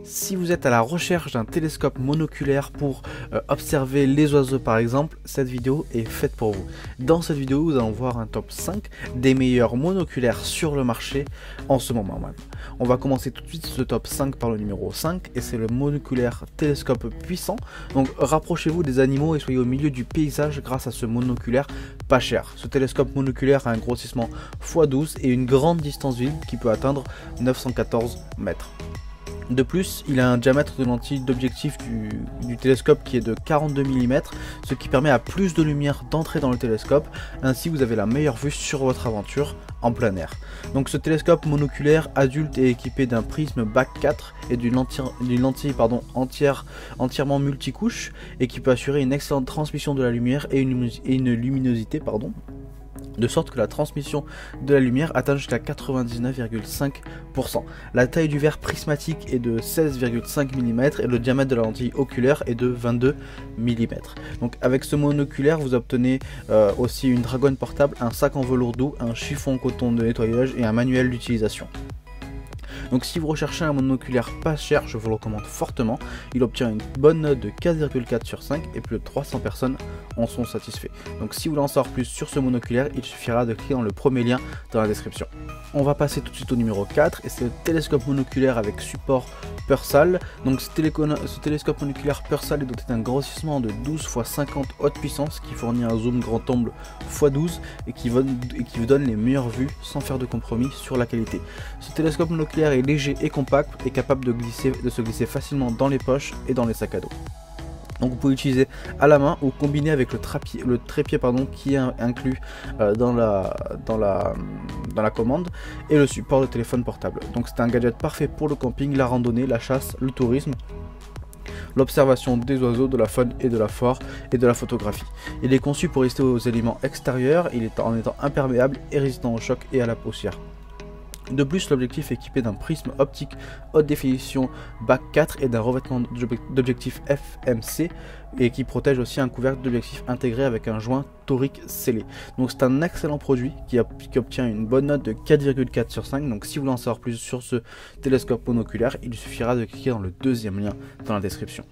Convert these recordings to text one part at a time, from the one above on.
Si vous êtes à la recherche d'un télescope monoculaire pour observer les oiseaux par exemple, cette vidéo est faite pour vous. Dans cette vidéo, vous allons voir un top 5 des meilleurs monoculaires sur le marché en ce moment même. On va commencer tout de suite ce top 5 par le numéro 5 et c'est le monoculaire télescope puissant. Donc rapprochez-vous des animaux et soyez au milieu du paysage grâce à ce monoculaire pas cher. Ce télescope monoculaire a un grossissement x12 et une grande distance visible qui peut atteindre 914 mètres. De plus, il a un diamètre de lentille d'objectif du télescope qui est de 42 mm, ce qui permet à plus de lumière d'entrer dans le télescope, ainsi vous avez la meilleure vue sur votre aventure en plein air. Donc ce télescope monoculaire adulte est équipé d'un prisme BAC 4 et d'une lentille entièrement multicouche et qui peut assurer une excellente transmission de la lumière et une luminosité, de sorte que la transmission de la lumière atteint jusqu'à 99,5%. La taille du verre prismatique est de 16,5 mm et le diamètre de la lentille oculaire est de 22 mm. Donc avec ce monoculaire, vous obtenez aussi une dragonne portable, un sac en velours doux, un chiffon coton de nettoyage et un manuel d'utilisation. Donc si vous recherchez un monoculaire pas cher, je vous le recommande fortement. Il obtient une bonne note de 4,4 sur 5 et plus de 300 personnes en sont satisfaits. Donc si vous voulez en savoir plus sur ce monoculaire, il suffira de cliquer dans le premier lien dans la description. On va passer tout de suite au numéro 4 et c'est le télescope monoculaire avec support Persal. Donc ce télescope monoculaire Persal est doté d'un grossissement de 12 x 50 haute puissance qui fournit un zoom grand angle x12 et qui vous donne les meilleures vues sans faire de compromis sur la qualité. Ce télescope monoculaire est léger et compact et capable de se glisser facilement dans les poches et dans les sacs à dos. Donc vous pouvez l'utiliser à la main ou combiner avec le trépied qui est inclus dans la commande et le support de téléphone portable. Donc c'est un gadget parfait pour le camping, la randonnée, la chasse, le tourisme, l'observation des oiseaux, de la faune et de la flore et de la photographie. Il est conçu pour résister aux éléments extérieurs, en étant imperméable et résistant au choc et à la poussière. De plus, l'objectif est équipé d'un prisme optique haute définition BAC 4 et d'un revêtement d'objectif FMC et qui protège aussi un couvercle d'objectif intégré avec un joint torique scellé. Donc c'est un excellent produit qui obtient une bonne note de 4,4 sur 5. Donc si vous voulez en savoir plus sur ce télescope monoculaire, il suffira de cliquer dans le deuxième lien dans la description.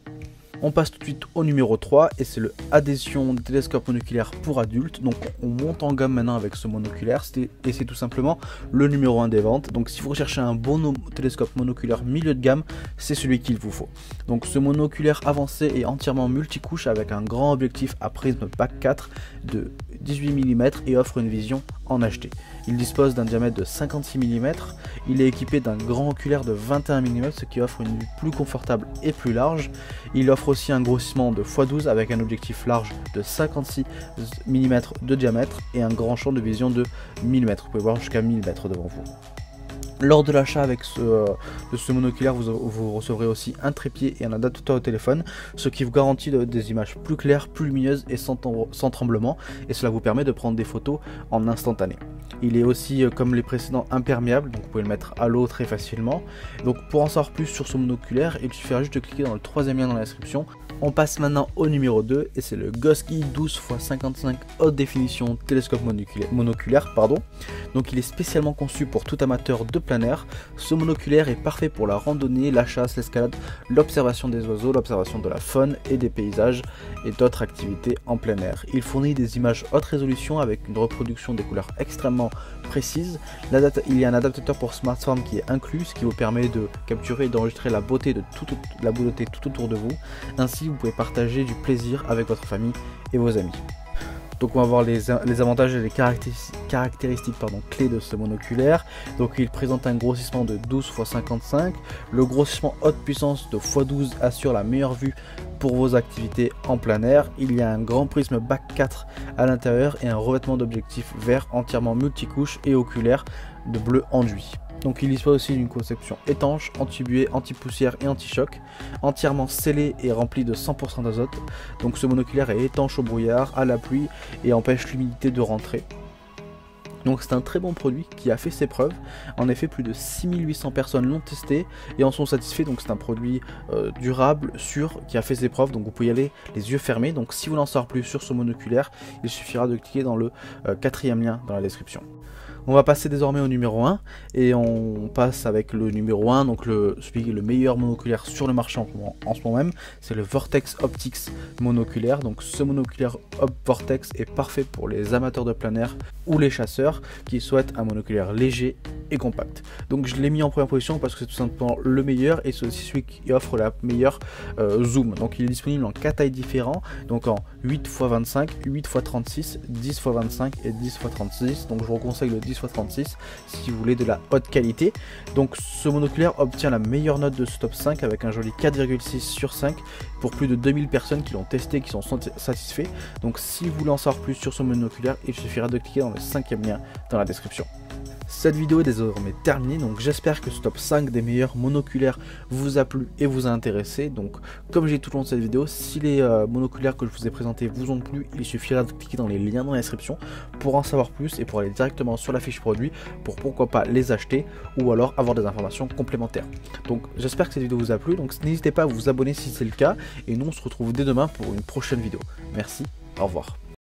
On passe tout de suite au numéro 3 et c'est le Adhésion télescope monoculaire pour adultes. Donc on monte en gamme maintenant avec ce monoculaire et c'est tout simplement le numéro 1 des ventes. Donc si vous recherchez un bon télescope monoculaire milieu de gamme, c'est celui qu'il vous faut. Donc ce monoculaire avancé est entièrement multicouche avec un grand objectif à prisme BAC 4 de 18 mm et offre une vision en HD. Il dispose d'un diamètre de 56 mm, il est équipé d'un grand oculaire de 21 mm, ce qui offre une vue plus confortable et plus large. Il offre aussi un grossissement de x12 avec un objectif large de 56 mm de diamètre et un grand champ de vision de 1000 m. Vous pouvez voir jusqu'à 1000 m devant vous. Lors de l'achat de ce monoculaire, vous recevrez aussi un trépied et un adaptateur au téléphone, ce qui vous garantit des images plus claires, plus lumineuses et sans tremblement, et cela vous permet de prendre des photos en instantané. Il est aussi, comme les précédents, imperméable, donc vous pouvez le mettre à l'eau très facilement. Donc pour en savoir plus sur ce monoculaire, il suffira juste de cliquer dans le troisième lien dans la description. On passe maintenant au numéro 2 et c'est le Goski 12 x 55 haute définition télescope monoculaire. Donc il est spécialement conçu pour tout amateur de plein air. Ce monoculaire est parfait pour la randonnée, la chasse, l'escalade, l'observation des oiseaux, l'observation de la faune et des paysages et d'autres activités en plein air. Il fournit des images haute résolution avec une reproduction des couleurs extrêmement précises. Il y a un adaptateur pour smartphone qui est inclus, ce qui vous permet de capturer et d'enregistrer la beauté tout autour de vous. Ainsi, vous pouvez partager du plaisir avec votre famille et vos amis. Donc on va voir les avantages et les caractéristiques clés de ce monoculaire. Donc il présente un grossissement de 12 x 55. Le grossissement haute puissance de x12 assure la meilleure vue pour vos activités en plein air. Il y a un grand prisme BAC 4 à l'intérieur et un revêtement d'objectif vert entièrement multicouche et oculaire de bleu enduit. Donc il dispose aussi d'une conception étanche, anti-buée, anti-poussière et anti-choc, entièrement scellé et rempli de 100% d'azote. Donc ce monoculaire est étanche au brouillard, à la pluie et empêche l'humidité de rentrer. Donc c'est un très bon produit qui a fait ses preuves. En effet, plus de 6800 personnes l'ont testé et en sont satisfaits. Donc c'est un produit durable, sûr, qui a fait ses preuves. Donc vous pouvez y aller les yeux fermés. Donc si vous voulez en savoir plus sur ce monoculaire, il suffira de cliquer dans le quatrième lien dans la description. On va passer désormais au numéro 1 et on passe avec le numéro 1, donc le meilleur monoculaire sur le marché en ce moment même, c'est le Vortex Optics monoculaire. Donc ce monoculaire Vortex est parfait pour les amateurs de plein air ou les chasseurs qui souhaitent un monoculaire léger et compact. Donc je l'ai mis en première position parce que c'est tout simplement le meilleur et c'est aussi celui qui offre la meilleure zoom. Donc il est disponible en 4 tailles différents, donc en 8x25, 8x36, 10x25 et 10x36. Donc je vous conseille le 10x36 si vous voulez de la haute qualité. Donc ce monoculaire obtient la meilleure note de ce top 5 avec un joli 4,6 sur 5 pour plus de 2000 personnes qui l'ont testé et qui sont satisfaits. Donc si vous voulez en savoir plus sur ce monoculaire, il suffira de cliquer dans le 5e lien dans la description. Cette vidéo est désormais terminée, donc j'espère que ce top 5 des meilleurs monoculaires vous a plu et vous a intéressé. Donc comme j'ai dit tout au long de cette vidéo, si les monoculaires que je vous ai présentés vous ont plu, il suffira de cliquer dans les liens dans la description pour en savoir plus et pour aller directement sur la fiche produit pour pourquoi pas les acheter ou alors avoir des informations complémentaires. Donc j'espère que cette vidéo vous a plu, donc n'hésitez pas à vous abonner si c'est le cas et nous on se retrouve dès demain pour une prochaine vidéo. Merci, au revoir.